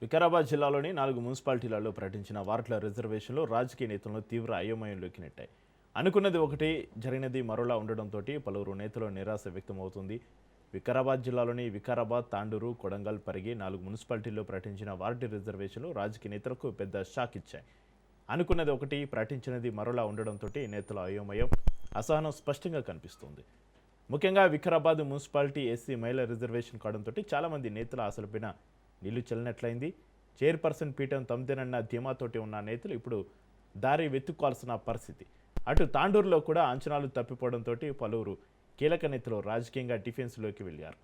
వికారాబాద్ జిల్లాలోని 4 మున్సిపాలిటీలలో ప్రకటించిన వార్డుల రిజర్వేషన్లు రాజకీయ నేతలను తీవ్ర అయోమయంలోకి నెట్టాయి. అనుకున్నది ఒకటి, జరిగినది మరోలా ఉండడంతో పలువురు నేతలు నిరాశ వ్యక్తమవుతుంది. వికారాబాద్ జిల్లాలోని వికారాబాద్, తాండూరు, కొడంగల్, పరిగి 4 మున్సిపాలిటీల్లో ప్రకటించిన వార్డు రిజర్వేషన్లు రాజకీయ నేతలకు పెద్ద షాక్ ఇచ్చాయి. అనుకున్నది ఒకటి, ప్రకటించినది మరోలా ఉండడంతో నేతల అయోమయం, అసహనం స్పష్టంగా కనిపిస్తోంది. ముఖ్యంగా వికారాబాద్ మున్సిపాలిటీ ఎస్సీ మహిళా రిజర్వేషన్ కావడంతో చాలామంది నేతల ఆశలపైన నీళ్లు చల్లినట్లయింది. చైర్పర్సన్ పీఠం తమదేనన్న ధీమాతోటి ఉన్న నేతలు ఇప్పుడు దారి వెతుక్కోవాల్సిన పరిస్థితి. అటు తాండూరులో కూడా అంచనాలు తప్పిపోవడంతో పలువురు కీలక నేతలు రాజకీయంగా డిఫెన్స్లోకి వెళ్ళారు.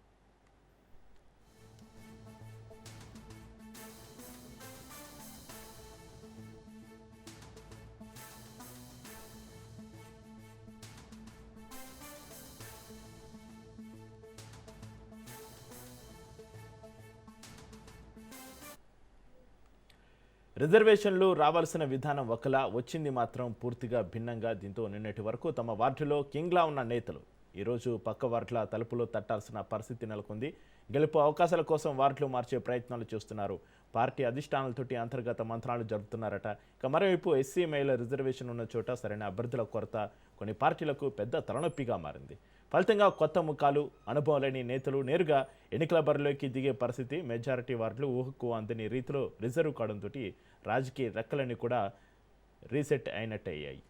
రిజర్వేషన్లు రావాల్సిన విధానం ఒకలా, వచ్చింది మాత్రం పూర్తిగా భిన్నంగా. దీంతో నిన్నటి వరకు తమ వార్డులో కింగ్లా ఉన్న నేతలు ఈరోజు పక్క వార్డుల తలుపులో తట్టాల్సిన పరిస్థితి నెలకొంది. గెలుపు అవకాశాల కోసం వార్డులు మార్చే ప్రయత్నాలు చేస్తున్నారు. పార్టీ అధిష్టానాలతోటి అంతర్గత మంత్రాలు జరుపుతున్నారట. ఇక మరోవైపు ఎస్సీ మహిళ రిజర్వేషన్ ఉన్న చోట సరైన అభ్యర్థుల కొరత కొన్ని పార్టీలకు పెద్ద తలనొప్పిగా మారింది. ఫలితంగా కొత్త ముఖాలు, అనుభవం లేని నేతలు నేరుగా ఎన్నికల బరిలోకి దిగే పరిస్థితి. మెజారిటీ వార్డులు ఊహకు అందని రీతిలో రిజర్వ్ కావడంతో రాజకీయ రెక్కలన్నీ కూడా రీసెట్ అయినట్టయ్యాయి.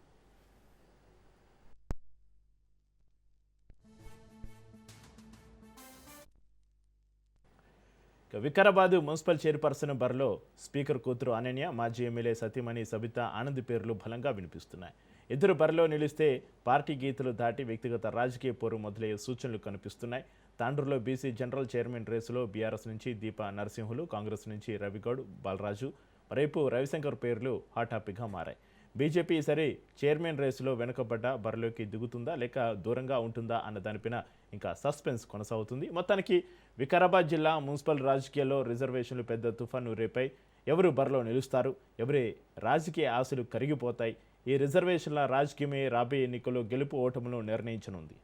వికారాబాద్ మున్సిపల్ చైర్పర్సన్ బరిలో స్పీకర్ కూతురు అనన్య, మాజీ ఎమ్మెల్యే సతీమణి సబితా ఆనంద్ పేర్లు బలంగా వినిపిస్తున్నాయి. ఇద్దరు బరిలో నిలిస్తే పార్టీ గీతలు దాటి వ్యక్తిగత రాజకీయ పోరు మొదలయ్యే సూచనలు కనిపిస్తున్నాయి. తాండూరులో బీసీ జనరల్ చైర్మన్ రేసులో బీఆర్ఎస్ నుంచి దీపా నరసింహులు, కాంగ్రెస్ నుంచి రవిగౌడ్, బాలరాజు, మరోవైపు రవిశంకర్ పేర్లు హాట్ టాపిక్గా మారాయి. బీజేపీ సరే చైర్మన్ రేసులో వెనుకబడ్డ బరిలోకి దిగుతుందా లేక దూరంగా ఉంటుందా అన్న దానిపైన ఇంకా సస్పెన్స్ కొనసాగుతుంది. మొత్తానికి వికారాబాద్ జిల్లా మున్సిపల్ రాజకీయాల్లో రిజర్వేషన్లు పెద్ద తుఫాను రేపై ఎవరు బరిలో నిలుస్తారు, ఎవరి రాజకీయ ఆశలు కరిగిపోతాయి, ఈ రిజర్వేషన్ల రాజకీయమే రాబోయే ఎన్నికల్లో గెలుపు ఓటములను నిర్ణయించనుంది.